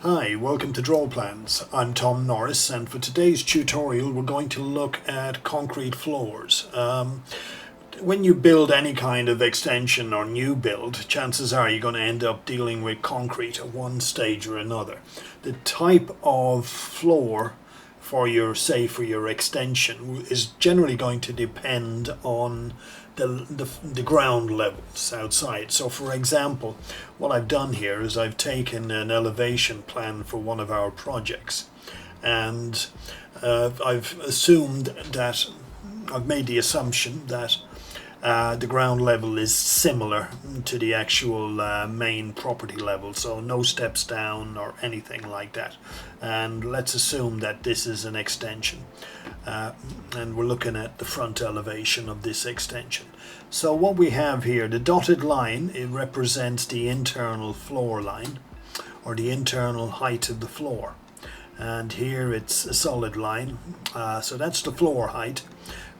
Hi, welcome to Draw Plans. I'm Tom Norris, and for today's tutorial we're going to look at concrete floors. When you build any kind of extension or new build, chances are you're going to end up dealing with concrete at one stage or another. The type of floor for your extension is generally going to depend on the ground levels outside. So for example, what I've done here is I've taken an elevation plan for one of our projects, and I've made the assumption that the ground level is similar to the actual main property level, so no steps down or anything like that. And let's assume that this is an extension, and we're looking at the front elevation of this extension. So what we have here, the dotted line, it represents the internal floor line, or the internal height of the floor. And here it's a solid line, so that's the floor height.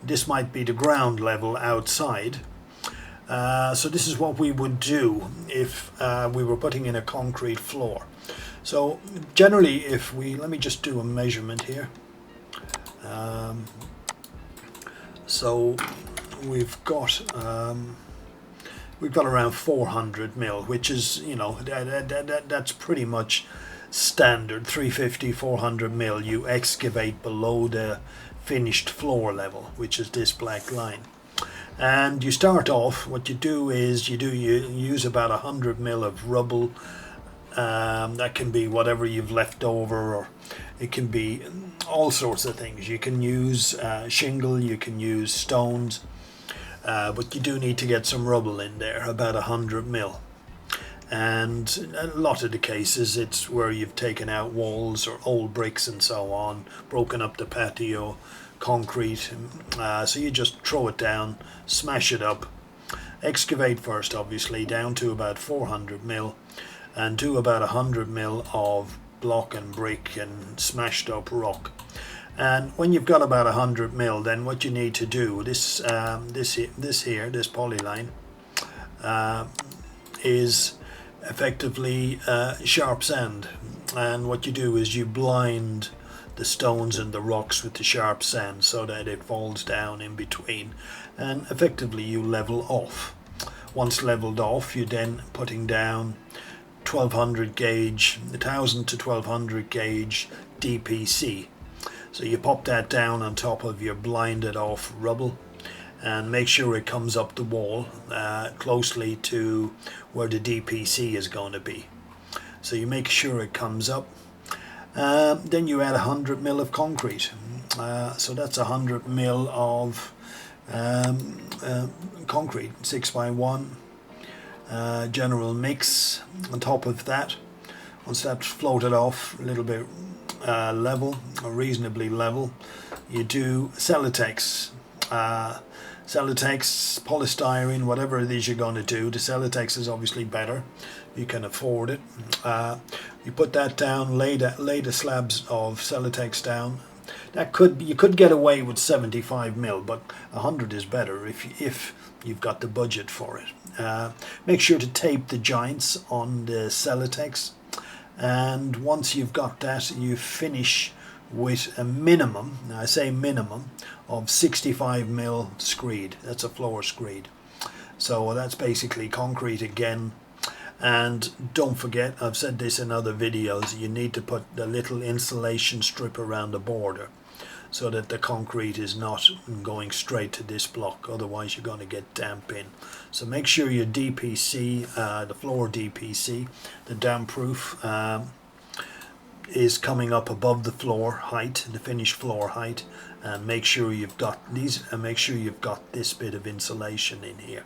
This might be the ground level outside. So this is what we would do if we were putting in a concrete floor. So generally, let me just do a measurement here. So we've got around 400 mil, which is, that's pretty much standard. 350, 400 mil you excavate below the finished floor level, which is this black line. And you start off, what you do is you use about 100 mil of rubble. That can be whatever you've left over, or it can be all sorts of things. You can use shingle, you can use stones, but you do need to get some rubble in there, about 100 mil. And a lot of the cases it's where you've taken out walls or old bricks and so on, broken up the patio, concrete, so you just throw it down, smash it up, excavate first obviously down to about 400 mil, and do about 100 mil of block and brick and smashed up rock. And when you've got about 100 mil, then what you need to do, this polyline is effectively sharp sand. And what you do is you blind the stones and the rocks with the sharp sand so that it falls down in between, and effectively you level off. Once leveled off, you're then putting down 1200 gauge, 1000 to 1200 gauge DPC. So you pop that down on top of your blinded off rubble, and make sure it comes up the wall closely to where the DPC is going to be. So you make sure it comes up. Then you add 100 mil of concrete. So that's 100 mil of concrete, 6x1 general mix. On top of that, once that's floated off a little bit level, or reasonably level, you do Celotex. Celotex, polystyrene, whatever it is you're going to do. The Celotex is obviously better. You can afford it. You put that down, lay the slabs of Celotex down. You could get away with 75 mil, but 100 is better if you've got the budget for it. Make sure to tape the joints on the Celotex, and once you've got that, you finish with a minimum, now I say minimum, of 65 mil screed. That's a floor screed. So that's basically concrete again. And don't forget, I've said this in other videos, you need to put the little insulation strip around the border so that the concrete is not going straight to this block, otherwise you're going to get damp in. So make sure your DPC, the floor DPC, the damp proof, is coming up above the floor height, the finished floor height, and make sure you've got these, and make sure you've got this bit of insulation in here.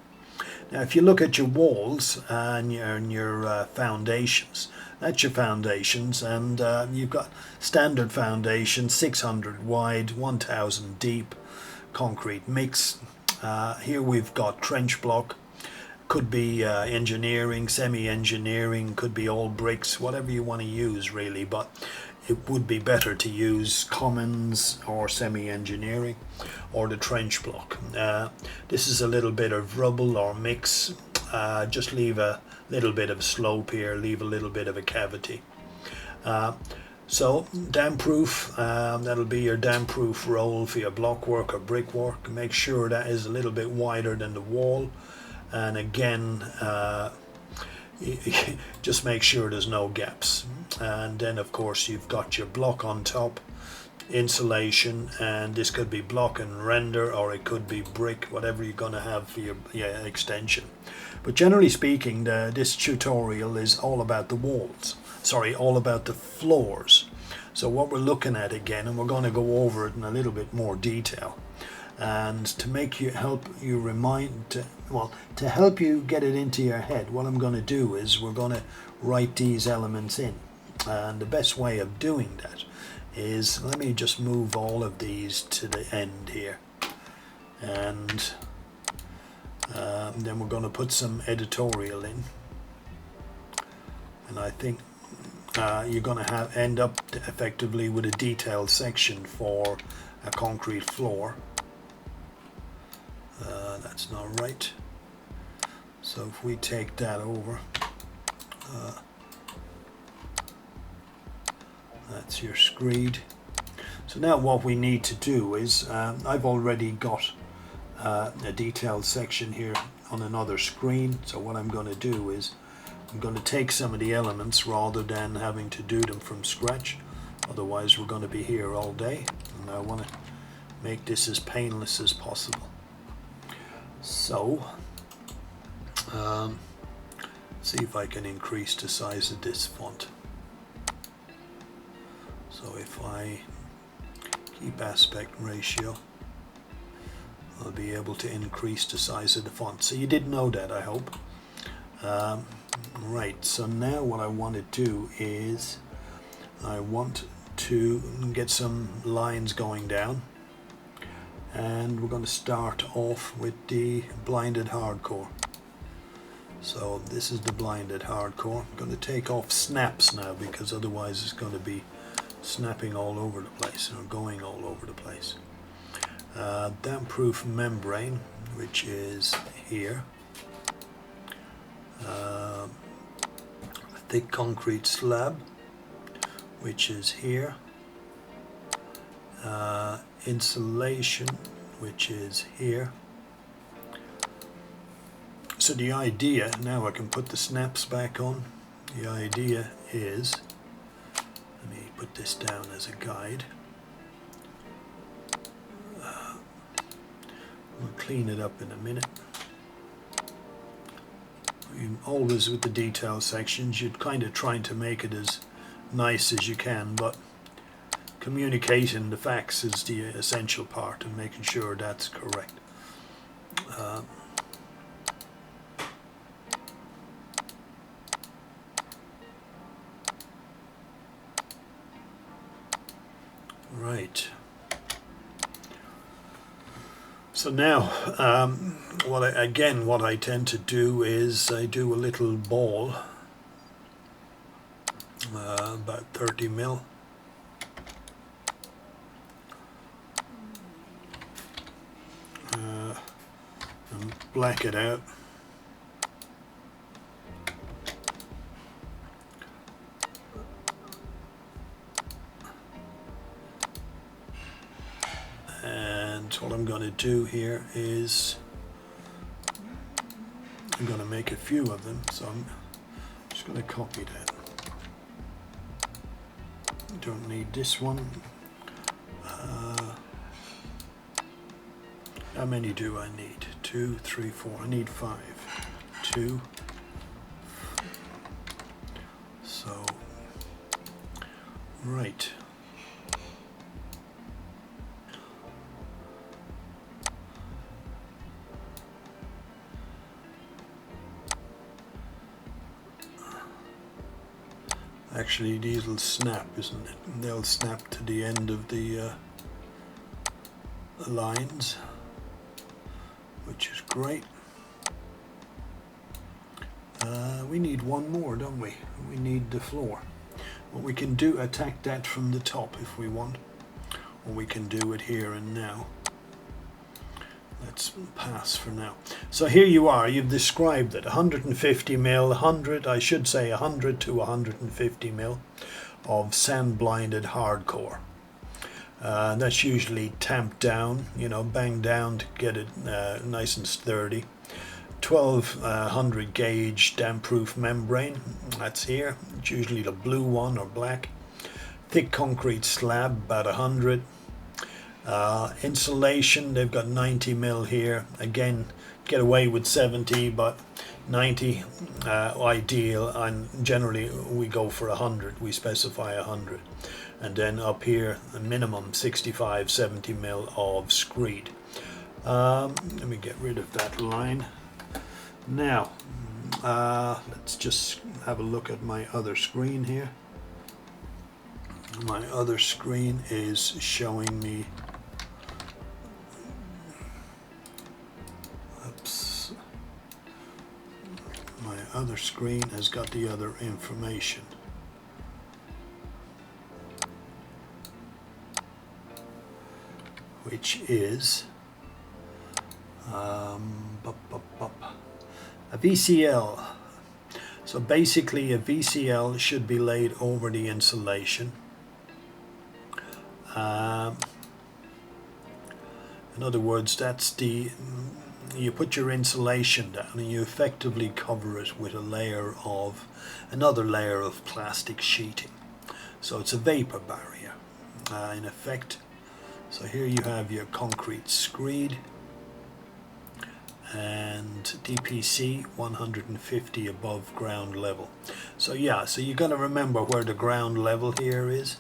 Now if you look at your walls and your foundations, that's your foundations, and you've got standard foundation, 600 wide, 1000 deep, concrete mix. Here we've got trench block, could be engineering, semi-engineering, could be all bricks, whatever you want to use really, but it would be better to use commons or semi-engineering or the trench block. This is a little bit of rubble or mix. Just leave a little bit of slope here, leave a little bit of a cavity. So damp proof, that'll be your damp proof roll for your block work or brickwork. Make sure that is a little bit wider than the wall, and again just make sure there's no gaps. And then of course you've got your block on top, insulation, and this could be block and render, or it could be brick, whatever you're going to have for your extension. But generally speaking, this tutorial is all about the walls, sorry, all about the floors. So what we're looking at again, and we're going to go over it in a little bit more detail, and to make you help you to help you get it into your head, what I'm going to do is we're going to write these elements in. And the best way of doing that is, let me just move all of these to the end here, and then we're going to put some editorial in, and I think you're going to end up effectively with a detailed section for a concrete floor. That's not right, so if we take that over, that's your screed. So now what we need to do is, I've already got a detailed section here on another screen, so what I'm going to do is I'm going to take some of the elements rather than having to do them from scratch, otherwise we're going to be here all day, and I want to make this as painless as possible. So see if I can increase the size of this font. So if I keep aspect ratio, I'll be able to increase the size of the font. So you did know that, I hope. Right, so now what I want to do is I want to get some lines going down, and we're going to start off with the blinded hardcore. So this is the blinded hardcore. I'm going to take off snaps now, because otherwise it's going to be snapping all over the place, or going all over the place. Damp proof membrane, which is here. Thick concrete slab, which is here. Insulation, which is here. So the idea, now I can put the snaps back on. The idea is, let me put this down as a guide. We'll clean it up in a minute. Always with the detail sections, you're kind of trying to make it as nice as you can, but communicating the facts is the essential part, and making sure that's correct. Right. So now, what I tend to do is I do a little ball, about 30 mil. And black it out. And what I'm going to do here is I'm going to make a few of them, so I'm just going to copy that. Don't need this one. How many do I need? 2, 3, 4. I need 5. 2. So, right. Actually, these will snap, isn't it? They'll snap to the end of the lines, which is great. We need one more, don't we? We need the floor. Well, we can do attack that from the top if we want, or we can do it here and now. Let's pass for now. So here you are, you've described it, 150 mil, 100, I should say 100 to 150 mil. of sand blinded hardcore. That's usually tamped down, you know, banged down to get it nice and sturdy. 1200 gauge damp proof membrane, that's here. It's usually the blue one or black. Thick concrete slab, about 100. Insulation, they've got 90 mil here. Again, get away with 70, but 90 ideal, and generally we go for 100. We specify 100. And then up here, a minimum 65, 70 mil of screed. Let me get rid of that line. Now, let's just have a look at my other screen here. My other screen is showing me, oops, my other screen has got the other information. Which is a VCL. So basically a VCL should be laid over the insulation. In other words, that's you put your insulation down and you effectively cover it with another layer of plastic sheeting. So it's a vapor barrier in effect. So here you have your concrete screed and DPC 150 above ground level. So yeah, so you're going to remember where the ground level here is.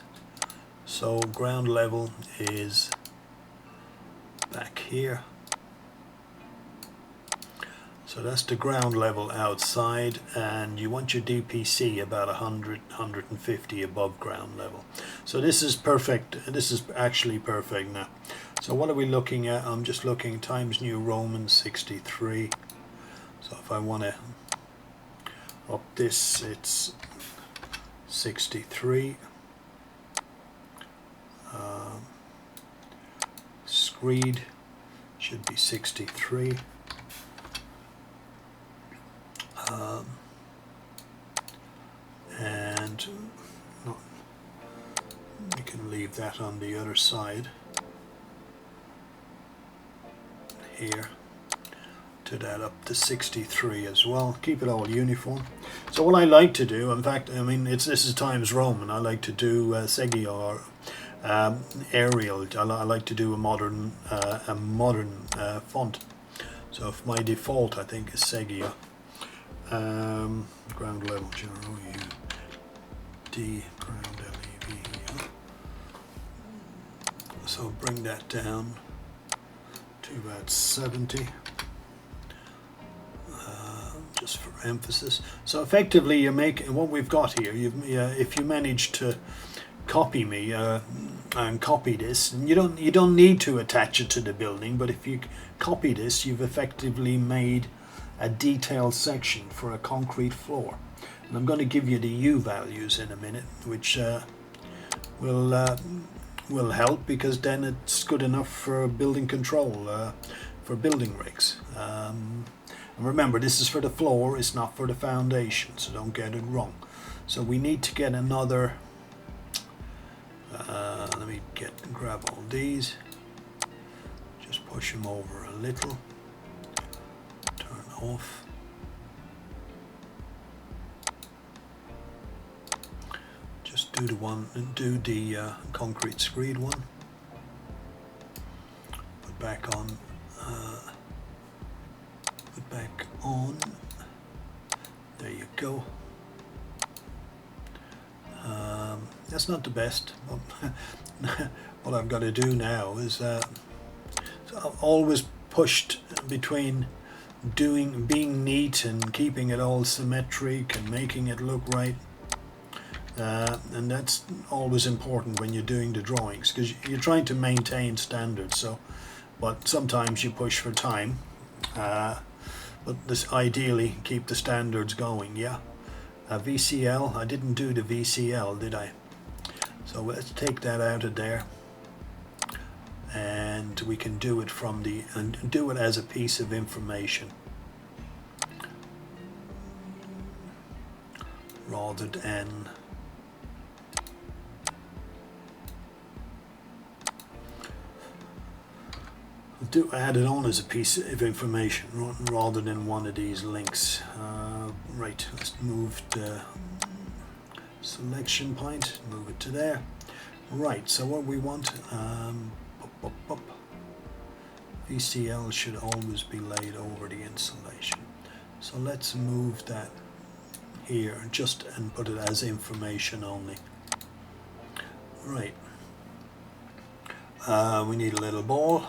So ground level is back here. So that's the ground level outside, and you want your DPC about 100, 150 above ground level. So this is perfect. This is actually perfect now. So what are we looking at? I'm just looking Times New Roman 63. So if I want to up this, it's 63. Screed should be 63. And no, you can leave that on the other side here to that up to 63 as well. Keep it all uniform. So what I like to do, in fact, I mean, this is Times Roman. I like to do Seggia or Arial. I like to do a modern font. So if my default, I think, is Seggia. Ground level, G-R-O-U-D, ground L-E-V. So bring that down to about 70, just for emphasis. So effectively, you're making what we've got here. If you manage to copy me and copy this, and you don't need to attach it to the building, but if you copy this, you've effectively made a detailed section for a concrete floor. And I'm going to give you the U values in a minute, which will help, because then it's good enough for building control, for building rigs. And remember, this is for the floor, it's not for the foundation, so don't get it wrong. So we need to get another, let me grab all these, just push them over a little, turn off. Just do the concrete screed one. Put back on. Put back on. There you go. That's not the best. What I've got to do now is so I've always pushed between being neat and keeping it all symmetric and making it look right. And that's always important when you're doing the drawings, because you're trying to maintain standards. So, but sometimes you push for time, but this ideally keep the standards going. Yeah, VCL. I didn't do the VCL, did I? So let's take that out of there, and we can do it and do it as a piece of information rather than add it on as a piece of information rather than one of these links. Right, let's move the selection point, move it to there. Right, so what we want, VCL should always be laid over the insulation. So let's move that here and put it as information only. Right. We need a little ball.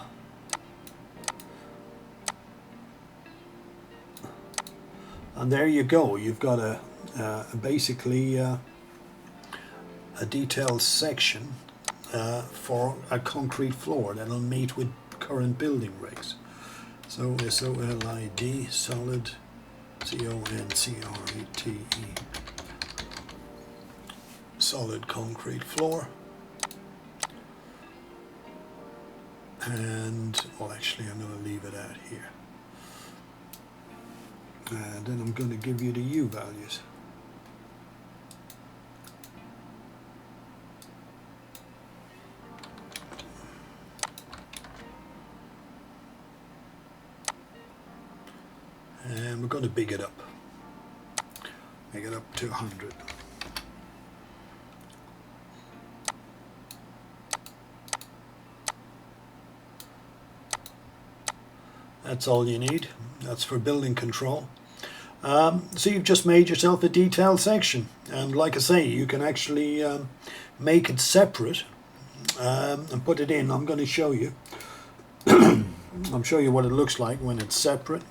And there you go. You've got basically a detailed section for a concrete floor that'll meet with current building regs. So SOLID, solid, CONCRETE, solid concrete floor. And, well, actually I'm going to leave it out here. And then I'm going to give you the U values. And we're going to big it up. Make it up to 100. That's all you need. That's for building control. So you've just made yourself a detailed section, and like I say, you can actually make it separate and put it in. I'm going to show you. I'll show you what it looks like when it's separate.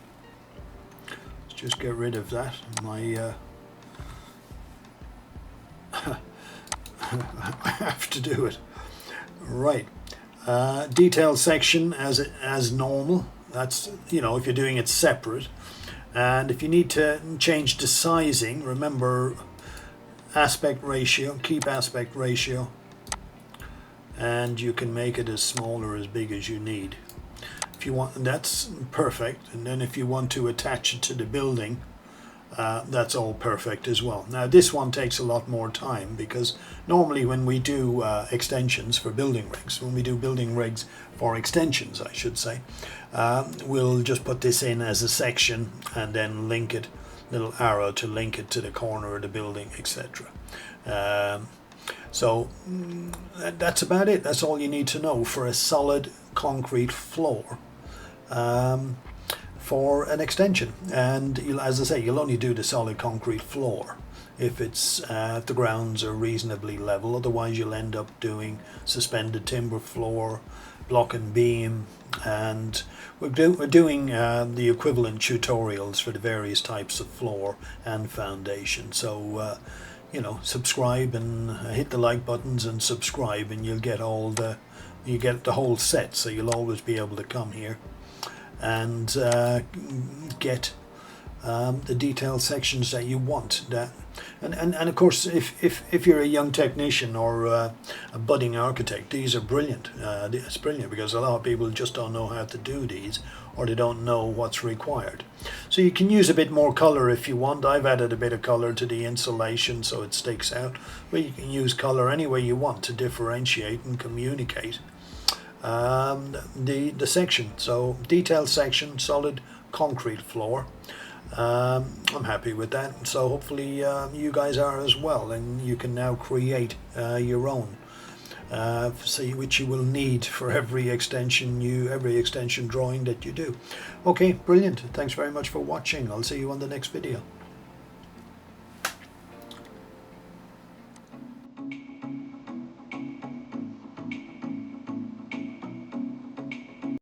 Let's just get rid of that. My I have to do it. Right. Detailed section as normal. That's, you know, if you're doing it separate. And if you need to change the sizing, remember aspect ratio, keep aspect ratio, and you can make it as small or as big as you need. If you want, that's perfect. And then if you want to attach it to the building, that's all perfect as well. Now this one takes a lot more time, because normally when we do extensions for building regs, when we do building regs for extensions I should say, we'll just put this in as a section and then link it, little arrow to link it to the corner of the building, etc. So that's about it. That's all you need to know for a solid concrete floor for an extension. And as I say, you'll only do the solid concrete floor if it's if the grounds are reasonably level. Otherwise you'll end up doing suspended timber floor, block and beam, and we're doing the equivalent tutorials for the various types of floor and foundation. So you know, subscribe and hit the like buttons and subscribe, and you'll get you get the whole set. So you'll always be able to come here and get the detailed sections that you want. And of course, if you're a young technician or a budding architect, these are brilliant. It's brilliant because a lot of people just don't know how to do these, or they don't know what's required. So you can use a bit more color if you want. I've added a bit of color to the insulation so it sticks out, but you can use color any way you want to differentiate and communicate the section. So detailed section, solid concrete floor. I'm happy with that, so hopefully you guys are as well, and you can now create your own, which you will need for every extension drawing that you do. Okay, brilliant. Thanks very much for watching. I'll see you on the next video.